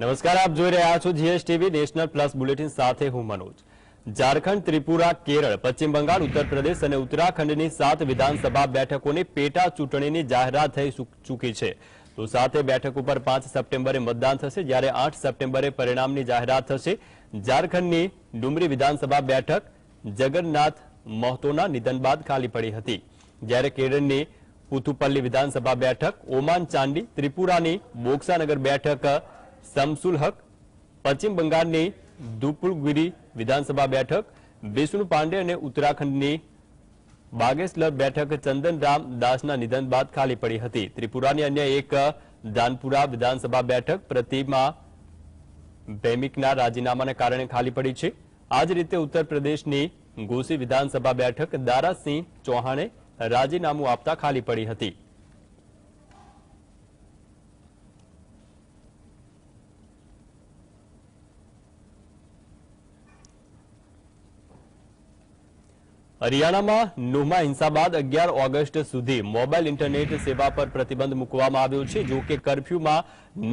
નમસ્કાર, આપ જોઈ રહ્યા છો જીએસટીવી નેશનલ પ્લસ બુલેટિન સાથે હું મનોજ। ઝારખંડ, ત્રિપુરા, કેરળ, પશ્ચિમ બંગાળ, ઉત્તર પ્રદેશ અને ઉત્તરાખંડની 7 વિધાનસભા બેઠકોની પેટા ચૂંટણીની જાહેરાત થઈ ચૂકી છે। તો 7 બેઠક ઉપર 5 સપ્ટેમ્બરે મતદાન થશે, જ્યારે 8 સપ્ટેમ્બરે પરિણામની જાહેરાત થશે। ઝારખંડની ડુમરી વિધાનસભા બેઠક જગન્નાથ મહતોના નિધન બાદ ખાલી પડી હતી, જ્યારે કેરળની પુથુપલ્લી વિધાનસભા બેઠક ઓમાન ચાંડી, ત્રિપુરાની બોક્સાનગર બેઠક શમસુલ હક, પશ્ચિમ બંગાળની ધુપુલગીરી વિધાનસભા બેઠક વિષ્ણુ પાંડે અને ઉત્તરાખંડની બાગેશ્વર બેઠક ચંદનરામ દાસના નિધન બાદ ખાલી પડી હતી। ત્રિપુરાની અન્ય એક દાનપુરા વિધાનસભા બેઠક પ્રતિમા ભૈમિકના રાજીનામાને કારણે ખાલી પડી છે। આ જ રીતે ઉત્તર પ્રદેશની ઘોસી વિધાનસભા બેઠક દારાસિંહ ચૌહાણે રાજીનામું આપતા ખાલી પડી હતી। હરિયાણામાં નુહમાં હિંસા બાદ 11 ઓગસ્ટ સુધી મોબાઈલ ઇન્ટરનેટ સેવા પર પ્રતિબંધ મૂકવામાં આવ્યો છે। જો કે કર્ફ્યુમાં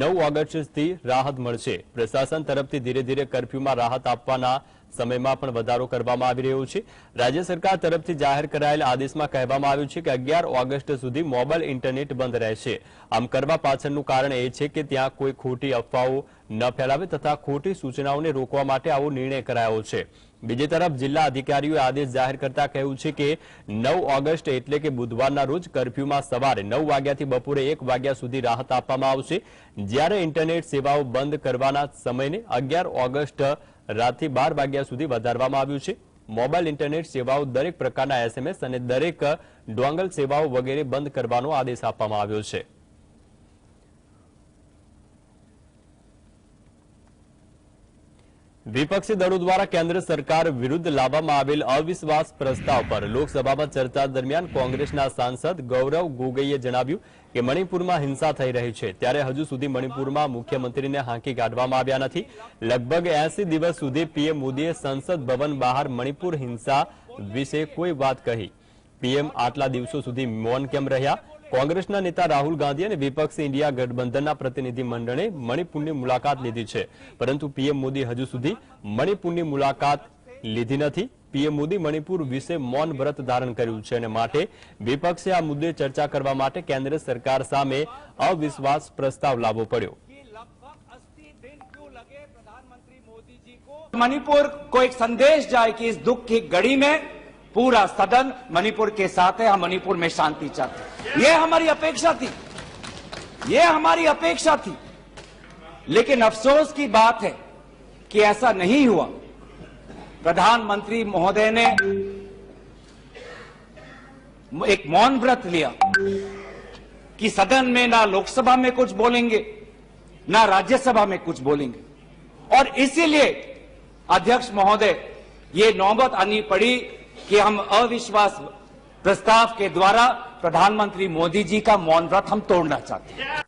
9 ઓગસ્ટથી રાહત મળશે। પ્રશાસન તરફથી ધીરે ધીરે કર્ફ્યુમાં રાહત આપવાના સમયમાં પણ વધારો કરવામાં આવી રહ્યો છે। રાજ્ય સરકાર તરફથી જાહેર કરાયેલ આદેશમાં કહેવામાં આવ્યું છે કે 11 ઓગસ્ટ સુધી મોબાઈલ ઇન્ટરનેટ બંધ રહેશે। આમ કરવા પાછળનું કારણ એ છે કે ત્યાં કોઈ ખોટી અફવાઓ ન ફેલાવે તથા ખોટી સૂચનાઓને રોકવા માટે આવો નિર્ણય કરાયો છે। બીજી તરફ જિલ્લા અધિકારીઓએ આદેશ જાહેર કરતા કહ્યું છે કે 9 ઓગસ્ટ એટલે કે બુધવારના રોજ કર્ફ્યુમાં સવારે 9 વાગ્યાથી બપોરે 1 વાગ્યા સુધી રાહત આપવામાં આવશે, જ્યારે ઇન્ટરનેટ સેવાઓ બંધ કરવાના સમયને 11 ઓગસ્ટ રાતથી 12 વાગ્યા સુધી વધારવામાં આવ્યું છે। મોબાઈલ ઇન્ટરનેટ સેવાઓ દરેક પ્રકારના એસએમએસ અને દરેક ડોંગલ સેવાઓ વગેરે બંધ કરવાનો આદેશ આપવામાં આવ્યો છે। વિપક્ષી દળો દ્વારા કેન્દ્ર સરકાર વિરુદ્ધ લાવવામાં આવેલ અવિશ્વાસ પ્રસ્તાવ પર લોકસભામાં ચર્ચા દરમિયાન કોંગ્રેસના સાંસદ ગૌરવ ગોગોઈએ જણાવ્યું કે મણિપુરમાં હિંસા થઈ રહી છે, ત્યારે હજુ સુધી મણિપુરમાં મુખ્યમંત્રીને હાંકી કાઢવામાં આવ્યા નથી। લગભગ 80 દિવસ સુધી પીએમ મોદીએ સંસદ ભવન બહાર મણિપુર હિંસા વિશે કોઈ વાત કહી। પીએમ આટલા દિવસો સુધી મૌન કેમ રહ્યા? કોંગ્રેસના નેતા રાહુલ ગાંધી અને વિપક્ષી ઇન્ડિયા ગઠબંધનના પ્રતિનિધિ મંડળે મણિપુરની મુલાકાત લીધી છે, પરંતુ પીએમ મોદી હજુ સુધી મણિપુરની મુલાકાત લીધી નથી। પીએમ મોદી મણિપુર વિશે મૌન વ્રત ધારણ કર્યું છે અને માટે વિપક્ષે આ મુદ્દે ચર્ચા કરવા માટે કેન્દ્ર સરકાર સામે અવિશ્વાસ પ્રસ્તાવ લાવવો પડ્યો। मणिपुर को एक संदेश जाए कि इस दुख की घड़ी में पूरा सदन मणिपुर के साथ है, हम मणिपुर में शांति चाहते हैं। ये हमारी अपेक्षा थी, ये हमारी अपेक्षा थी, लेकिन अफसोस की बात है कि ऐसा नहीं हुआ। प्रधानमंत्री महोदय ने एक मौन व्रत लिया कि सदन में ना लोकसभा में कुछ बोलेंगे ना राज्यसभा में कुछ बोलेंगे, और इसीलिए अध्यक्ष महोदय ये नौबत आनी पड़ी कि हम अविश्वास प्रस्ताव के द्वारा प्रधानमंत्री मोदी जी का मौन व्रत हम तोड़ना चाहते हैं।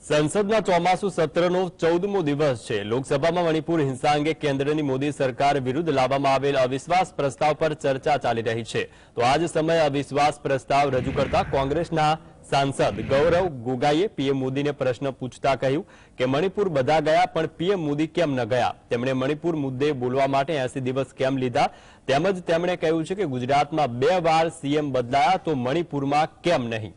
સંસદના ચોમાસુ સત્રનો 14મો દિવસ છે। લોકસભામાં મણિપુર હિંસા અંગે કેન્દ્રની મોદી સરકાર વિરુદ્ધ લાવવામાં આવેલ અવિશ્વાસ પ્રસ્તાવ પર ચર્ચા ચાલી રહી છે। તો આ જ સમયે અવિશ્વાસ પ્રસ્તાવ રજૂ કરતા કોંગ્રેસના સાંસદ ગૌરવ ગોગોઈએ પીએમ મોદીને પ્રશ્ન પૂછતા કહ્યું કે મણિપુર બધા ગયા પણ પીએમ મોદી કેમ ન ગયા? તેમણે મણિપુર મુદ્દે બોલવા માટે 80 દિવસ કેમ લીધા? તેમજ તેમણે કહ્યું છે કે ગુજરાતમાં 2 વાર સીએમ બદલાયા તો મણિપુરમાં કેમ નહીં?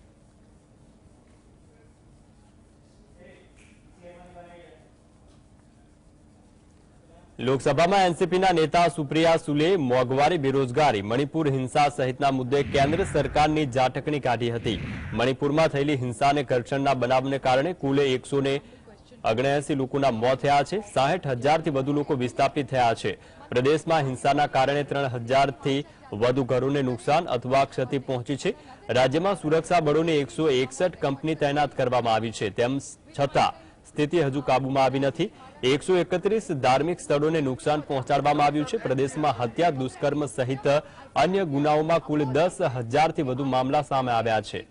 લોકસભામાં એનસીપીના નેતા સુપ્રિયા સુલે મોંઘવારી, બેરોજગારી, મણિપુર હિંસા સહિતના મુદ્દે કેન્દ્ર સરકારની ઝાટકણી કાઢી હતી। મણિપુરમાં થયેલી હિંસા અને ઘર્ષણના બનાવને કારણે કુલ 179 લોકોના મોત થયા છે। 60,000થી વધુ લોકો વિસ્થાપિત થયા છે। પ્રદેશમાં હિંસાના કારણે 3,000થી વધુ ઘરોને નુકસાન અથવા ક્ષતિ પહોંચી છે। રાજ્યમાં સુરક્ષા બળોની 161 કંપની તૈનાત કરવામાં આવી છે, તેમ છતાં સ્થિતિ હજુ કાબૂમાં આવી નથી। 131 ધાર્મિક સ્થળોને નુકસાન પહોંચાડવામાં આવ્યું છે। પ્રદેશમાં હત્યા, દુષ્કર્મ સહિત અન્ય ગુનાઓમાં કુલ 10,000થી વધુ મામલા સામે આવ્યા છે।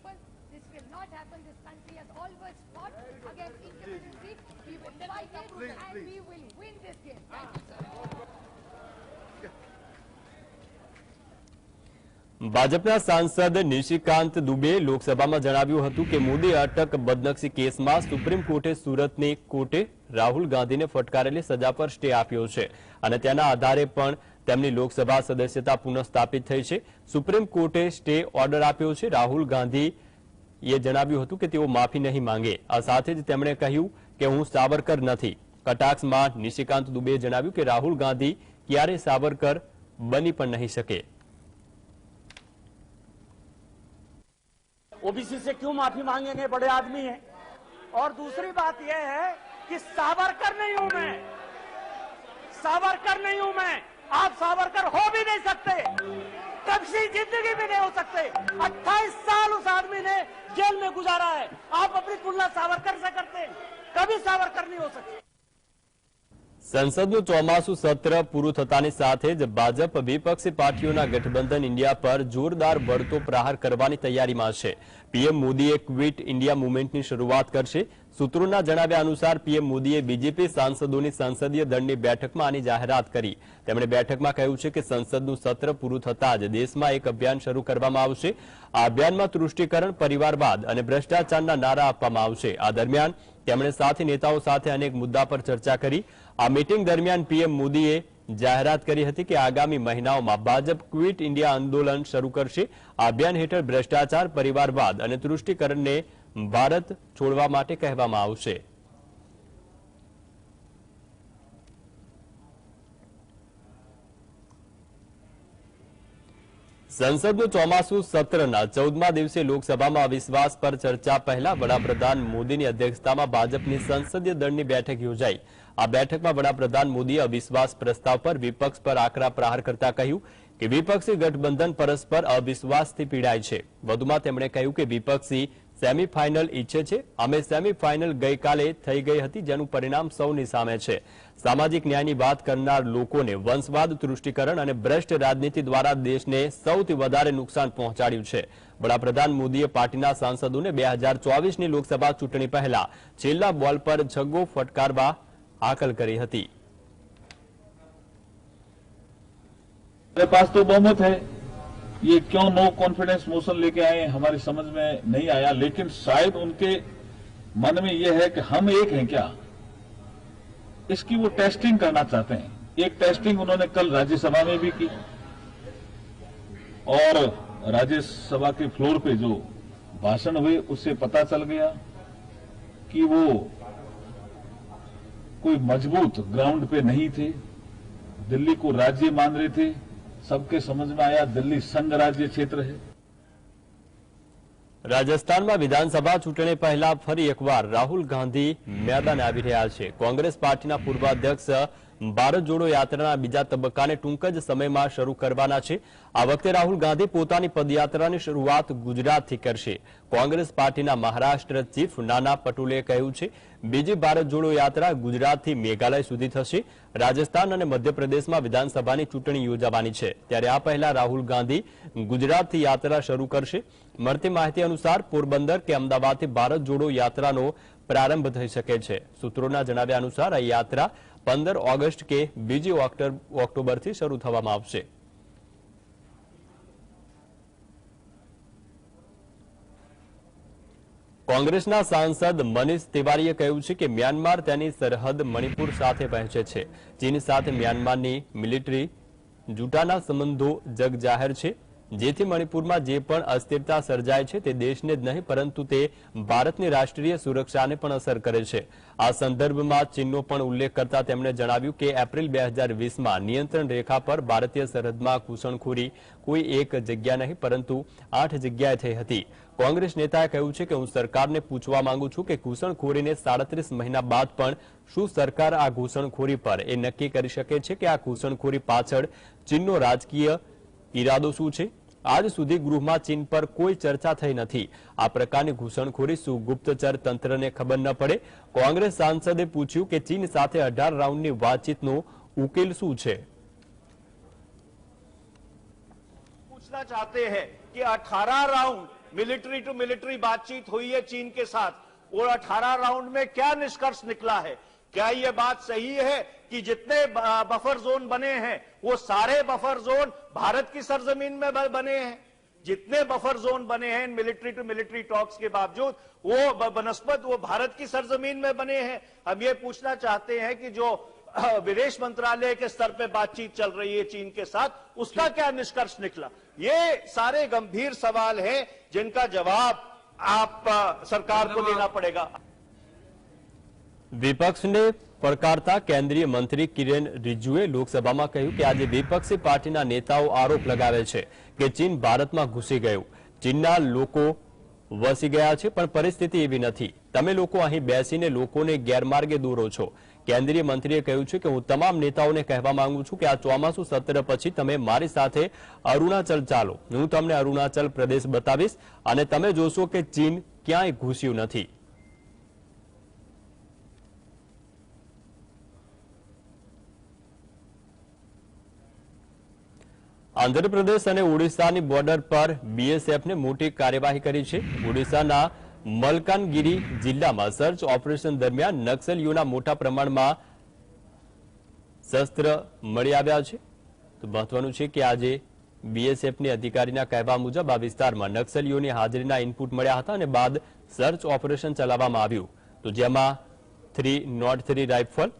ભાજપના સાંસદ નિશિકાંત દુબે લોકસભામાં જણાવ્યું હતું કે મોદી અટક બદનક્ષી કેસમાં સુપ્રીમ કોર્ટે સુરતની કોર્ટે રાહુલ ગાંધીને ફટકારેલી સજા પર સ્ટે આપ્યો છે અને તેના આધારે પણ તેમની લોકસભા સદસ્યતા પુનઃસ્થાપિત થઈ છે. સુપ્રીમ કોર્ટે સ્ટે ઓર્ડર આપ્યો છે. રાહુલ ગાંધીએ જણાવ્યું હતું કે તેઓ માફી નહીં માંગે. આ સાથે જ તેમણે કહ્યું કે હું સાવરકર નથી. કટાક્ષમાં નિશિકાંત દુબેએ જણાવ્યું કે રાહુલ ગાંધી ક્યારેય સાવરકર બની પણ નહીં શકે. ओबीसी से क्यों माफी मांगेंगे, बड़े आदमी हैं. और दूसरी बात यह है कि सावरकर नहीं हूं मैं, सावरकर नहीं हूं मैं. आप सावरकर हो भी नहीं सकते, कभी जिंदगी में नहीं हो सकते. 28 साल उस आदमी ने जेल में गुजारा है. आप अपनी तुलना सावरकर से करते हैं, कभी सावरकर नहीं हो सकते. સંસદનું ચોમાસું સત્ર પૂરું થતાની સાથે જ ભાજપ વિપક્ષી પાર્ટીઓના ગઠબંધન ઇન્ડિયા પર જોરદાર વળતો પ્રહાર કરવાની તૈયારીમાં છે. પીએમ મોદીએ ક્વિટ ઇન્ડિયા મૂવમેન્ટની શરૂઆત કરશે. સૂત્રોના જણાવ્યા અનુસાર પીએમ મોદીએ બીજેપી સાંસદોની સંસદીય દળની બેઠકમાં આની જાહેરાત કરી. તેમણે બેઠકમાં કહ્યું છે કે સંસદનું સત્ર પૂરું થતાં જ દેશમાં એક અભિયાન શરૂ કરવામાં આવશે. આ અભિયાનમાં તૃષ્ટિકરણ, પરિવારવાદ અને ભ્રષ્ટાચારના નારા આપવામાં આવશે. આ દરમિયાન તેમણે સાથી નેતાઓ સાથે અનેક મુદ્દા પર ચર્ચા કરી. આ મીટિંગ દરમિયાન પીએમ મોદીએ જાહેરાત કરી હતી કે આગામી મહિનાઓમાં ભાજપ ક્વિટ ઇન્ડિયા આંદોલન શરૂ કરશે. આ અભિયાન હેઠળ ભ્રષ્ટાચાર, પરિવારવાદ અને તૃષ્ટિકરણને ભારત છોડવા માટે કહેવામાં આવશે. સંસદનું ચોમાસું સત્રના 14મા દિવસે લોકસભામાં અવિશ્વાસ પર ચર્ચા પહેલા વડાપ્રધાન મોદીની અધ્યક્ષતામાં ભાજપની સંસદીય દળની બેઠક યોજાઈ. આ બેઠકમાં વડાપ્રધાન મોદીએ અવિશ્વાસ પ્રસ્તાવ પર વિપક્ષ પર આકરા પ્રહાર કરતા કહ્યું કે વિપક્ષી ગઠબંધન પરસ્પર અવિશ્વાસથી પીડાય છે. વધુમાં તેમણે કહ્યું કે વિપક્ષી સેમીફાઇનલ ઈચ્છે છે. અમે સેમીફાઇનલ ગઈકાલે થઈ ગઈ હતી, જેનું પરિણામ સૌની સામે છે. સામાજિક ન્યાયની વાત કરનાર લોકોને વંશવાદ, તૃષ્ટિકરણ અને ભ્રષ્ટ રાજનીતિ દ્વારા દેશને સૌથી વધારે નુકસાન પહોંચાડ્યું છે. વડાપ્રધાન મોદીએ પાર્ટીના સાંસદોને 2024ની લોકસભા ચૂંટણી પહેલા છેલ્લા બોલ પર છગ્ગો ફટકારવા हाकल करी हती. मेरे पास तो बहुमत है, ये क्यों नो कॉन्फिडेंस मोशन लेके आए हमारी समझ में नहीं आया, लेकिन शायद उनके मन में यह है कि हम एक हैं क्या, इसकी वो टेस्टिंग करना चाहते हैं. एक टेस्टिंग उन्होंने कल राज्यसभा में भी की और राज्यसभा के फ्लोर पे जो भाषण हुए उससे पता चल गया कि वो कोई मजबूत ग्राउंड पे नहीं थे. दिल्ली को राज्य मान रहे थे. सबके समझ में आया दिल्ली संघ राज्य क्षेत्र है. રાજસ્થાનમાં વિધાનસભા ચૂંટણી પહેલા ફરી એકવાર રાહુલ ગાંધી મેદાને આવી રહ્યા છે. કોંગ્રેસ પાર્ટીના પૂર્વ અધ્યક્ષ ભારત જોડો યાત્રાના બીજા તબક્કાને ટૂંક જ સમયમાં શરૂ કરવાના છે. આ વખતે રાહુલ ગાંધી પોતાની પદયાત્રાની શરૂઆત ગુજરાતથી કરશે. કોંગ્રેસ પાર્ટીના મહારાષ્ટ્ર ચીફ નાના પટોલેએ કહ્યું છે બીજી ભારત જોડો યાત્રા ગુજરાતથી મેઘાલય સુધી થશે. રાજસ્થાન અને મધ્યપ્રદેશમાં વિધાનસભાની ચૂંટણી યોજાવાની છે, ત્યારે આ પહેલા રાહુલ ગાંધી ગુજરાતથી યાત્રા શરૂ કરશે. મળતી માહિતી અનુસાર પોરબંદર કે અમદાવાદથી ભારત જોડો યાત્રાનો પ્રારંભ થઈ શકે છે. સૂત્રોના જણાવ્યા અનુસાર આ યાત્રા 15 ઓગસ્ટ કે 2 ઓક્ટોબરથી શરૂ થવામાં આવશે. કોંગ્રેસના સાંસદ મનીષ તિવારીએ કહ્યું છે કે મ્યાનમાર તેની સરહદ મણિપુર સાથે વહેંચે છે. ચીન સાથે મ્યાનમારની મિલિટરી જૂટાના સંબંધો જગજાહેર છે, જેથી મણિપુરમાં જે પણ અસ્થિરતા સર્જાય છે તે દેશને જ નહીં પરંતુ તે ભારતની રાષ્ટ્રીય સુરક્ષાને પણ અસર કરે છે. આ સંદર્ભમાં ચીનનો પણ ઉલ્લેખ કરતા તેમણે જણાવ્યું કે એપ્રિલ 2020માં નિયંત્રણ રેખા પર ભારતીય સરહદમાં ઘૂસણખોરી કોઈ એક જગ્યા નહીં પરંતુ 8 જગ્યાએ થઈ હતી. કોંગ્રેસ નેતાએ કહ્યું છે કે હું સરકારને પૂછવા માંગુ છું કે ઘૂસણખોરીને 37 મહિના બાદ પણ શું સરકાર આ ઘૂસણખોરી પર એ નક્કી કરી શકે છે કે આ ઘૂસણખોરી પાછળ ચીનનો રાજકીય ઈરાદો શું છે? આજ સુધી ગૃહમાં ચીન પર કોઈ ચર્ચા થઈ નથી. આ પ્રકારની ઘૂસણખોરી શું ગુપ્તચર તંત્રને ખબર ન પડે? કોંગ્રેસ સાંસદે પૂછ્યું કે ચીન સાથે 18 રાઉન્ડની વાતચીતનો ઉકેલ શું છે? पूछना चाहते हैं कि 18 राउंड मिलिट्री टू मिलिट्री बातचीत हुई है चीन के साथ और 18 राउंड में क्या निष्कर्ष निकला है? क्या ये बात सही है कि जितने बफर जोन बने हैं वो सारे बफर जोन भारत की सरजमीन में बने हैं? जितने बफर जोन बने हैं मिलिट्री टू मिलिट्री टॉक्स के बावजूद, वो बनस्पत वो भारत की सरजमीन में बने हैं। हम ये पूछना चाहते हैं कि जो विदेश मंत्रालय के स्तर पे बातचीत चल रही है चीन के साथ, उसका क्या निष्कर्ष निकला? ये सारे गंभीर सवाल हैं जिनका जवाब आप सरकार को देना पड़ेगा। વિપક્ષને પડકારતા કેન્દ્રીય મંત્રી કિરેન રિજિજુએ લોકસભામાં કહ્યું કે આજે વિપક્ષી પાર્ટીના નેતાઓ આરોપ લગાવે છે કે ચીન ભારતમાં ઘૂસી ગયું, ચીનના લોકો વસી ગયા છે, પણ પરિસ્થિતિ એવી નથી। તમે લોકો અહીં બેસીને લોકોને ગેરમાર્ગે દોરો છો। કેન્દ્રીય મંત્રીએ કહ્યું છે કે હું તમામ નેતાઓને કહેવા માંગુ છું કે આ ચોમાસુ સત્ર પછી તમે મારી સાથે અરુણાચલ ચાલો, હું તમને અરુણાચલ પ્રદેશ બતાવીશ અને તમે જોશો કે ચીન ક્યાંય ઘૂસ્યું નથી। આંધ્રપ્રદેશ અને ઓડિશાની બોર્ડર પર બીએસએફને મોટી કાર્યવાહી કરી છે। ઓડિશાના મલકાનગિરી જિલ્લામાં સર્ચ ઓપરેશન દરમિયાન નક્સલીઓના મોટા પ્રમાણમાં શસ્ત્ર મળી આવ્યા છે। તો મહત્વનું છે કે આજે બીએસએફની અધિકારીના કહેવા મુજબ આ વિસ્તારમાં નક્સલીઓની હાજરીના ઇનપુટ મળ્યા હતા અને બાદ સર્ચ ઓપરેશન ચલાવવામાં આવ્યું, તો જેમાં 303 rifle,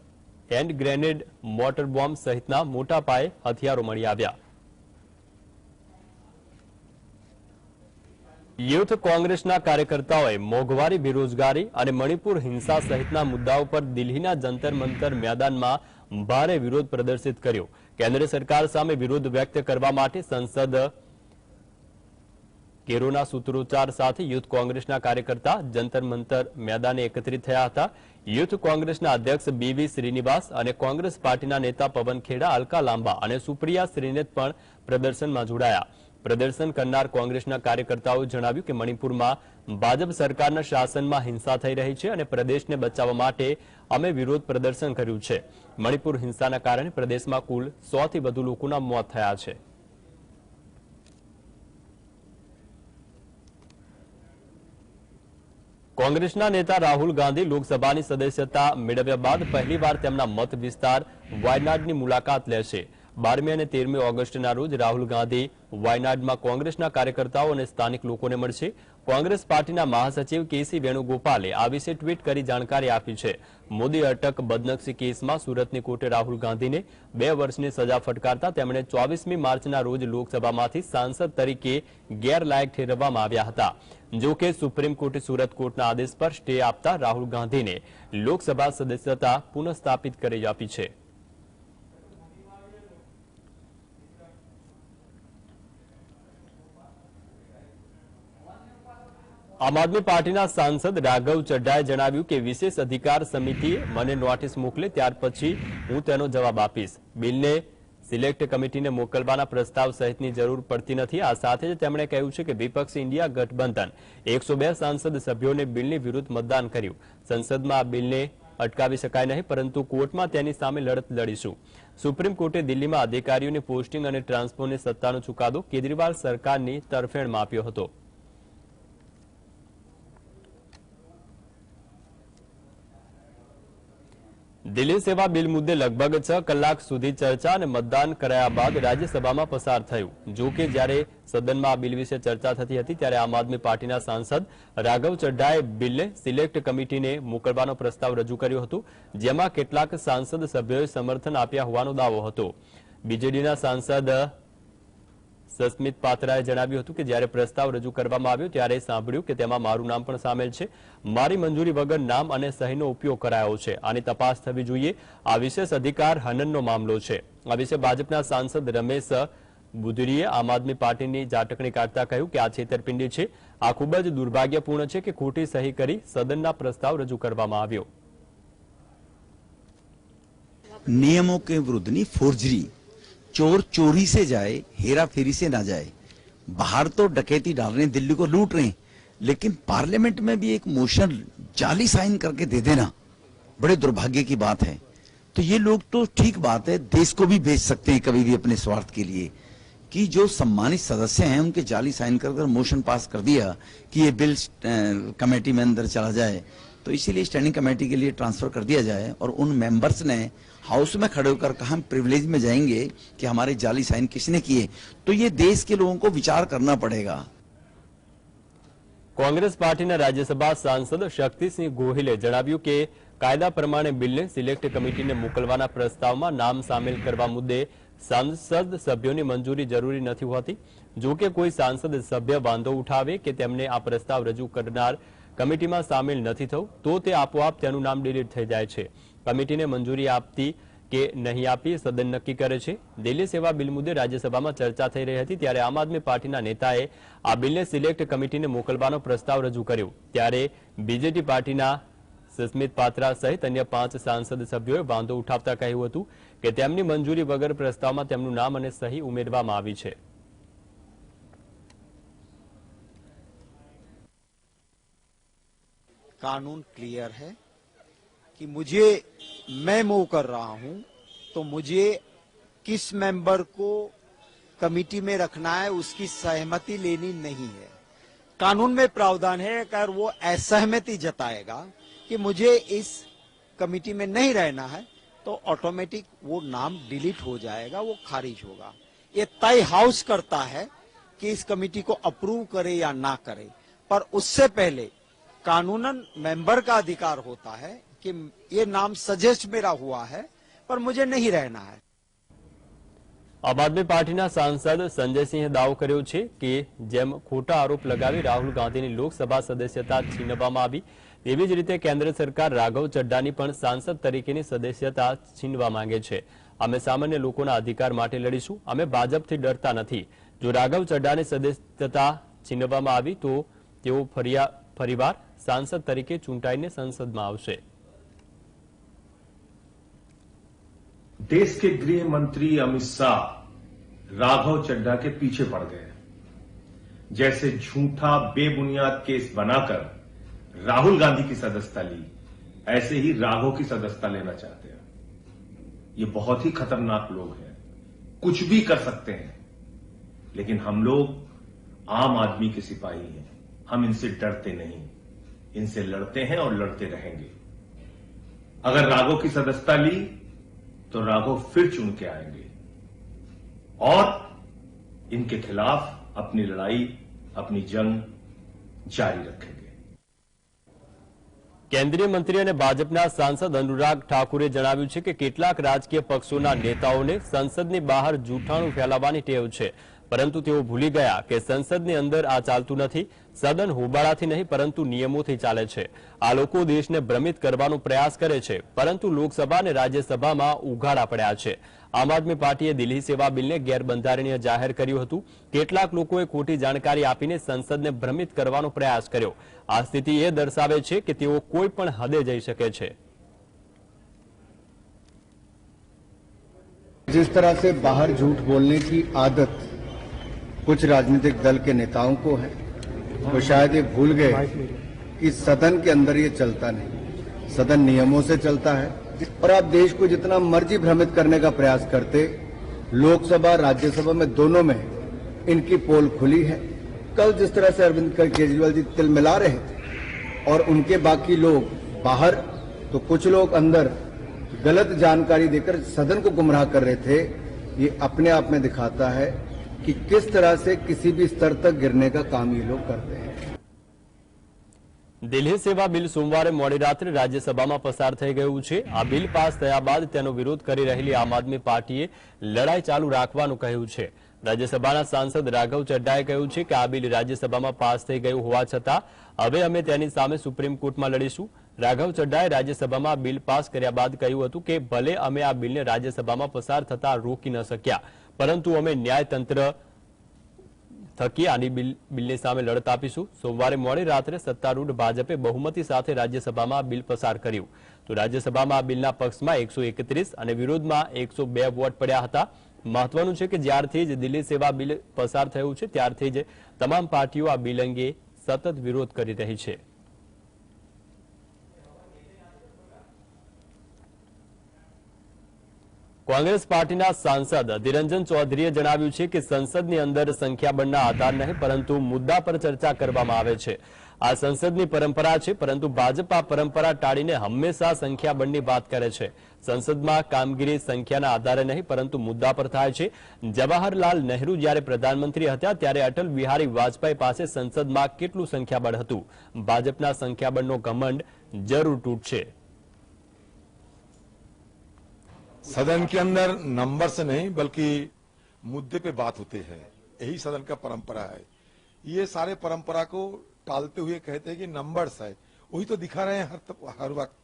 hand grenade, motor bomb સહિતના મોટા પાયે હથિયારો મળી આવ્યા। યુથ કોંગ્રેસના કાર્યકર્તાઓએ મોંઘવારી, બેરોજગારી અને મણિપુર હિંસા સહિતના મુદ્દાઓ પર દિલ્હીના જંતર મંતર મેદાનમાં ભારે વિરોધ પ્રદર્શિત કર્યો। કેન્દ્ર સરકાર સામે વિરોધ વ્યક્ત કરવા માટે સંસદ કેરોના સૂત્રોચ્ચાર સાથે યુથ કોંગ્રેસના કાર્યકર્તા જંતર મંતર મેદાને એકત્રિત થયા હતા। યુથ કોંગ્રેસના અધ્યક્ષ બીવી શ્રીનિવાસ અને કોંગ્રેસ પાર્ટીના નેતા પવન ખેડા, અલકા લાંબા અને સુપ્રિયા શ્રીનેત પણ પ્રદર્શનમાં જોડાયા। પ્રદર્શન કરનાર કોંગ્રેસના કાર્યકર્તાઓએ જણાવ્યું કે મણિપુરમાં ભાજપ સરકારના શાસનમાં હિંસા થઈ રહી છે અને પ્રદેશને બચાવવા માટે અમે વિરોધ પ્રદર્શન કર્યું છે। મણિપુર હિંસાના કારણે પ્રદેશમાં કુલ 100 થી વધુ લોકોના મોત થયા છે। કોંગ્રેસના નેતા રાહુલ ગાંધી લોકસભાની સદસ્યતા મેળવ્યા બાદ પહેલીવાર તેમના મત વિસ્તાર વાયનાડની મુલાકાત લેશે। 12મી અને 13મી ઓગસ્ટના રોજ રાહુલ ગાંધી વાયનાડમાં કોંગ્રેસના કાર્યકર્તાઓ અને સ્થાનિક લોકોને મળશે। કોંગ્રેસ પાર્ટીના महासचिव केसी वेणुगोपाले आ विषे ट्वीट કરી જાણકારી આપી છે। મોદી અટક બદનક્ષી કેસમાં સુરતની કોર્ટે રાહુલ ગાંધીને 2 વર્ષની સજા ફટકારતા તેમણે 24મી માર્ચના રોજ લોકસભામાંથી સાંસદ તરીકે ગેરલાયક ઠેરવવામાં આવ્યા હતા। જો કે સુપ્રીમ કોર્ટે સુરત કોર્ટના આદેશ પર સ્ટે આપતા રાહુલ ગાંધીને લોકસભા સદસ્યતા પુનઃસ્થાપિત કરી આપી છે। આમ આદમી પાર્ટીના સાંસદ રાઘવ ચડ્ડાએ જણાવ્યું કે વિશેષ અધિકાર સમિતિએ મને નોટિસ મોકલે ત્યાર પછી હું તેનો જવાબ આપીશ। બિલને સિલેક્ટ કમિટીને મોકલવાના પ્રસ્તાવ સહિતની જરૂર પડતી નથી। આ સાથે જ તેમણે કહ્યું છે કે વિપક્ષ ઇન્ડિયા ગઠબંધન 102 સાંસદ સભ્યોને બિલની વિરુદ્ધ મતદાન કર્યું। સંસદમાં આ બિલને અટકાવી શકાય નહીં, પરંતુ કોર્ટમાં તેની સામે લડત લડીશું। સુપ્રીમ કોર્ટે દિલ્હીમાં અધિકારીઓની પોસ્ટિંગ અને ટ્રાન્સફરની સત્તાનો ચુકાદો કેજરીવાલ સરકારની તરફેણમાં આપ્યો હતો। દિલ્હી સેવા બિલ મુદ્દે લગભગ 6 કલાક સુધી ચર્ચા અને મતદાન કરાયા બાદ રાજ્યસભામાં પસાર થયું। જો કે જ્યારે સદનમાં આ બિલ વિશે ચર્ચા થતી હતી ત્યારે આમ આદમી પાર્ટીના સાંસદ રાઘવ ચડ્ડાએ બિલને સિલેક્ટ કમિટીને મોકલવાનો પ્રસ્તાવ રજૂ કર્યો હતો, જેમાં કેટલાક સાંસદ સભ્યોએ સમર્થન આપ્યા હોવાનો દાવો હતો। બીજેડીના સાંસદ સસ્મિત પાત્રાએ જણાવ્યું હતું કે જ્યારે પ્રસ્તાવ રજૂ કરવામાં આવ્યો ત્યારે સાંભળ્યું કે તેમાં મારું નામ પણ સામેલ છે। મારી મંજૂરી વગર નામ અને સહીનો ઉપયોગ કરાયો છે। આની તપાસ થવી જોઈએ। આ વિશેષ અધિકાર હનનનો મામલો છે। આ વિશે ભાજપના સાંસદ રમેશ બુદરીએ આમ આદમી પાર્ટીની ઝાટકણી કાઢતા કહ્યું કે આ છેતરપિંડી છે। આ ખૂબ જ દુર્ભાગ્યપૂર્ણ છે કે ખોટી સહી કરી સદનના પ્રસ્તાવ રજૂ કરવામાં આવ્યો। नियमों के विरुद्ध नहीं, फोर्जरी, चोर चोरी से जाए, हेरा फेरी से ना जाए। बाहर तो डकैती डाल रहे हैं, दिल्ली को लूट रहे हैं, लेकिन पार्लियामेंट में भी एक मोशन जाली साइन करके दे देना बड़े दुर्भाग्य की बात है। तो ये लोग तो ठीक बात है, देश को भी बेच सकते हैं कभी भी अपने स्वार्थ के लिए, कि जो सम्मानित सदस्य हैं उनके जाली साइन कर मोशन पास कर दिया कि ये बिल कमेटी में अंदर चला जाए, तो इसीलिए स्टैंडिंग कमेटी के लिए ट्रांसफर कर दिया जाए और उन मेंबर्स ने हाउस में खड़े होकर कहा हम प्रिविलेज में जाएंगे कि हमारे जाली साइन किसने किए, तो ये देश के लोगों को विचार करना पड़ेगा। કોંગ્રેસ પાર્ટીના રાજ્યસભા સાંસદ શક્તિસિંહ ગોહિલે જણાવ્યું કે કાયદા પ્રમાણે બિલને સિલેક્ટ કમિટીને મોકલવાના પ્રસ્તાવમાં નામ સામેલ કરવા મુદ્દે સાંસદ સભ્યોની મંજૂરી જરૂરી નથી હોતી। જો કે કોઈ સાંસદ સભ્ય વાંધો ઉઠાવે કે તેમને આ પ્રસ્તાવ રજૂ કરનાર કમિટીમાં સામેલ નથી થવું તો તે આપોઆપ તેનું નામ ડિલીટ થઈ જાય છે। કમિટીને મંજૂરી આપતી કે નહીં આપી સદન નક્કી કરે છે। દિલ્હી સેવા બિલ મુદ્દે રાજ્યસભામાં ચર્ચા થઈ રહી હતી ત્યારે આમ આદમી પાર્ટીના નેતાએ આ બિલને સિલેક્ટ કમિટીને મોકલવાનો પ્રસ્તાવ રજૂ કર્યો ત્યારે બીજેપી પાર્ટીના સસ્મિત પાત્રા સહિત અન્ય 5 સાંસદ સભ્યોએ વાંધો ઉઠાવતા કહ્યું હતું કે તેમની મંજૂરી વગર પ્રસ્તાવમાં તેમનું નામ અને સહી ઉમેરવામાં આવી છે। कानून क्लियर है कि मुझे मैं मूव कर रहा हूं तो मुझे किस मेंबर को कमिटी में रखना है उसकी सहमति लेनी नहीं है। कानून में प्रावधान है अगर वो असहमति जताएगा कि मुझे इस कमिटी में नहीं रहना है तो ऑटोमेटिक वो नाम डिलीट हो जाएगा, वो खारिज होगा। ये तय हाउस करता है कि इस कमिटी को अप्रूव करे या ना करे, पर उससे पहले कानूनन मेंबर का अधिकार होता है कि ये नाम सजेस्ट मेरा हुआ है पर मुझे नहीं रहना है। આમ આદમી પાર્ટીના સાંસદ સંજયસિંહે દાવો કર્યો છે કે જેમ ખોટા આરોપ લગાવી રાહુલ ગાંધીની લોકસભા સદસ્યતા છીનવવામાં આવી તેવી જ રીતે કેન્દ્ર સરકાર રાઘવ ચડ્ડાની પણ સાંસદ તરીકેની સદસ્યતા છીનવા માંગે છે। અમે સામાન્ય લોકોના અધિકાર માટે લડીશું, અમે ભાજપથી ડરતા નથી। જો રાઘવ ચડ્ડાની સદસ્યતા છીનવવામાં આવી તો તેઓ ફરીવાર સાંસદ તરીકે ચૂંટાઈને સંસદમાં આવશે। देश के गृह मंत्री अमित शाह राघव चड्ढा के पीछे पड़ गए। जैसे झूठा बेबुनियाद केस बनाकर राहुल गांधी की सदस्यता ली, ऐसे ही राघव की सदस्यता लेना चाहते हैं। ये बहुत ही खतरनाक लोग हैं, कुछ भी कर सकते हैं, लेकिन हम लोग आम आदमी के सिपाही हैं। हम इनसे डरते नहीं, इनसे लड़ते हैं और लड़ते रहेंगे। अगर राघव की सदस्यता ली तो राघव फिर चुन के आएंगे और इनके खिलाफ अपनी लड़ाई, अपनी जंग जारी रखेंगे। કેન્દ્રીય મંત્રી અને ભાજપના સાંસદ અનુરાગ ઠાકુરે જણાવ્યું છે કે કેટલાક રાજકીય પક્ષોના નેતાઓને સંસદની બહાર જૂઠાણું ફેલાવવાની ટેવ છે, પરંતુ તેઓ ભૂલી ગયા કે સંસદની અંદર આ ચાલતું નથી। સદન હોબાળાથી નહીં પરંતુ નિયમોથી ચાલે છે। આ લોકો દેશને ભ્રમિત કરવાનો પ્રયાસ કરે છે, પરંતુ લોકસભા અને રાજ્યસભામાં ઉઘાડા પડ્યા છે। આમ આદમી પાર્ટીએ દિલ્હી સેવા બિલને ગેરબંધારણીય જાહેર કર્યું હતું। કેટલાક લોકોએ ખોટી જાણકારી આપીને સંસદને ભ્રમિત કરવાનો પ્રયાસ કર્યો। આ સ્થિતિ એ દર્શાવે છે કે તેઓ કોઈ પણ હદે જઈ શકે છે। जिस तरह से बाहर झूठ बोलने की आदत कुछ राजनीतिक दल के नेताओं को है, वो शायद ये भूल गए कि सदन के अंदर ये चलता नहीं, सदन नियमों से चलता है। और आप देश को जितना मर्जी भ्रमित करने का प्रयास करते, लोकसभा राज्यसभा में दोनों में इनकी पोल खुली है। कल जिस तरह से अरविंद केजरीवाल जी तिल मिला रहे थे और उनके बाकी लोग बाहर, तो कुछ लोग अंदर गलत जानकारी देकर सदन को गुमराह कर रहे थे। ये अपने आप में दिखाता है कि किस तरह से किसी भी स्तर तक गिरने का काम ये लोग करते हैं। દિલ્હી સેવા બિલ સોમવારે મોડી રાત્રે રાજ્યસભામાં પસાર થઈ ગયું છે। આ બિલ પાસ થયા બાદ તેનો વિરોધ કરી રહેલી આમ આદમી પાર્ટીએ લડાઈ ચાલુ રાખવાનું કહ્યું છે। રાજ્યસભાના સાંસદ રાઘવ ચડ્ડાએ કહ્યું છે કે આ બિલ રાજ્યસભામાં પાસ થઈ ગયું હોવા છતાં હવે અમે તેની સામે સુપ્રીમ કોર્ટમાં લડીશું। રાઘવ ચડ્ડાએ રાજ્યસભામાં બિલ પાસ કર્યા બાદ કહ્યું હતું કે ભલે અમે આ બિલને રાજ્યસભામાં પસાર થતા રોકી ન શક્યા, પરંતુ અમે ન્યાયતંત્ર થકી આની બિલની સામે લડત આપીશું। સોમવારે મોડી રાત્રે સત્તારૂઢ ભાજપે બહુમતી સાથે રાજ્યસભામાં બિલ પસાર કર્યું તો રાજ્યસભામાં આ બિલના પક્ષમાં 131 અને વિરોધમાં 102 વોટ પડ્યા હતા। મહત્વનું છે કે જ્યારથી જ દિલ્હી સેવા બિલ પસાર થયું છે ત્યારથી જ તમામ પાર્ટીઓ આ બિલ અંગે સતત વિરોધ કરી રહી છે। કોંગ્રેસ પાર્ટીના સાંસદ ધીરંજન ચૌધરીએ જણાવ્યું છે કે સંસદની અંદર સંખ્યાબળના આધાર નહીં પરંતુ મુદ્દા પર ચર્ચા કરવામાં આવે છે। આ સંસદની પરંપરા છે, પરંતુ ભાજપ આ પરંપરા ટાળીને હંમેશા સંખ્યાબળની વાત કરે છે। સંસદમાં કામગીરી સંખ્યાના આધારે નહીં પરંતુ મુદ્દા પર થાય છે। જવાહરલાલ નહેરુ જ્યારે પ્રધાનમંત્રી હતા ત્યારે અટલ બિહારી વાજપેયી પાસે સંસદમાં કેટલું સંખ્યાબળ હતું? ભાજપના સંખ્યાબળનો ઘમંડ જરૂર તૂટશે। सदन के अंदर नंबर से नहीं बल्कि मुद्दे पे बात होती है, यही सदन का परंपरा है। ये सारे परंपरा को टालते हुए कहते हैं कि नंबर्स है, वही तो दिखा रहे हैं हर वक्त।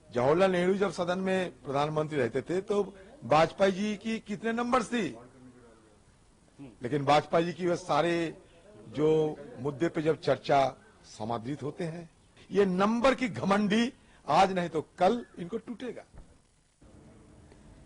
जवाहरलाल नेहरू जब सदन में प्रधानमंत्री रहते थे तो वाजपेयी जी की कितने नंबर्स थी, लेकिन वाजपेयी जी की वह सारे जो मुद्दे पे जब चर्चा समाधित होते हैं, ये नंबर की घमंडी आज नहीं तो कल इनको टूटेगा।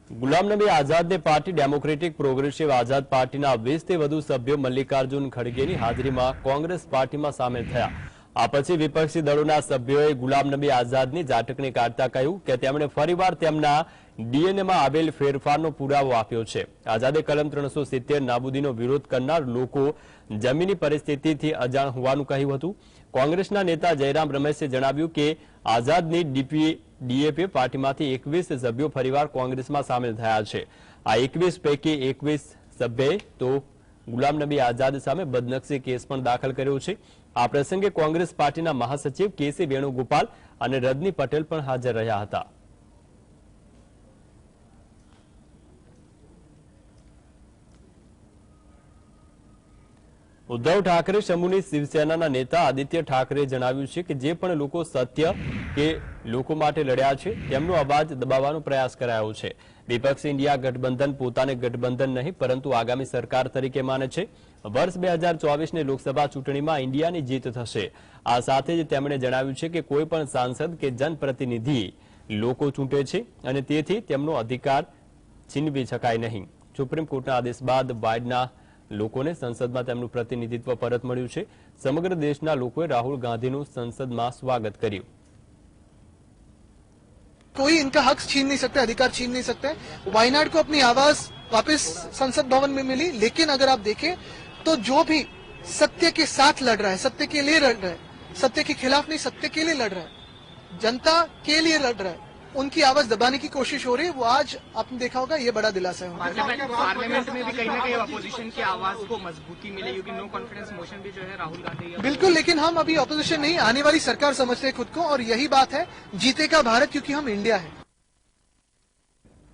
ગુલામ નબી આઝાદને પાર્ટી ડેમોક્રેટિક પ્રોગ્રેસિવ આઝાદ પાર્ટીના 20 થી વધુ સભ્યો મલ્લિકાર્જુન ખડગેની હાજરીમાં કોંગ્રેસ પાર્ટીમાં સામેલ થયા। આ પછી વિપક્ષી દળોના સભ્યોએ ગુલામ નબી આઝાદની ઝાટકણી કાઢતા કહ્યું કે તેમણે ફરીવાર તેમના ડીએનએમાં આવેલ ફેરફારનો પુરાવો આપ્યો છે। આઝાદે કલમ 370 નાબૂદીનો વિરોધ કરનાર લોકો જમીની પરિસ્થિતિથી અજાણ હોવાનું કહ્યું હતું। કોંગ્રેસના નેતા જયરામ રમેશે જણાવ્યું કે આઝાદની ડીએપી પાર્ટીમાંથી 21 સભ્યો ફરીવાર કોંગ્રેસમાં સામેલ થયા છે। આ 21 પૈકી 21 સભ્યએ તો ગુલામ નબી આઝાદ સામે બદનક્ષી કેસ પણ દાખલ કર્યો છે। આ પ્રસંગે કોંગ્રેસ પાર્ટીના મહાસચિવ કેસી વેણુગોપાલ અને રજની પટેલ પણ હાજર રહ્યા હતા। ઉદ્ધવ ઠાકરે સમૂહની શિવસેનાના નેતા આદિત્ય ઠાકરેએ જણાવ્યું છે કે જે પણ લોકો સત્ય કે લોકો માટે લડ્યા છે તેમનો અવાજ દબાવવાનો પ્રયાસ કરાયો છે। વિપક્ષ ઇન્ડિયા ગઠબંધન પોતાને ગઠબંધન નહીં પરંતુ આગામી સરકાર તરીકે માને છે। વર્ષ 2024ની લોકસભા ચૂંટણીમાં ઇન્ડિયાની જીત થશે। આ સાથે જ તેમણે જણાવ્યું છે કે કોઈ પણ સાંસદ કે જનપ્રતિનિધિ લોકો ચૂંટે છે અને તેથી તેમનો અધિકાર છીનવી શકાય નહીં। સુપ્રીમ કોર્ટના આદેશ બાદ બાયડના લોકોને સંસદમાં તેમનું પ્રતિનિધિત્વ પરત મળ્યું છે। સમગ્ર દેશના લોકોએ રાહુલ ગાંધીનું સંસદમાં સ્વાગત કર્યું। कोई इनका हक छीन नहीं सकता, अधिकार छीन नहीं सकते। वायनाड को अपनी आवाज वापस संसद भवन में मिली, लेकिन अगर आप देखें तो जो भी सत्य के साथ लड़ रहा है, सत्य के लिए लड़ रहा है, सत्य के खिलाफ नहीं सत्य के लिए लड़ रहा है, जनता के लिए लड़ रहा है, उनकी आवाज दबाने की कोशिश हो रही है। वो आज आपने देखा होगा, ये बड़ा दिलासा है। पार्लियामेंट में भी कहीं ना कहीं अपोजिशन की आवाज को मजबूती मिले, क्योंकि नो कॉन्फिडेंस मोशन भी जो है राहुल गांधी। बिल्कुल, लेकिन हम अभी अपोजिशन नहीं, आने वाली सरकार समझते हैं खुद को, और यही बात है, जीतेगा भारत क्योंकि हम इंडिया है।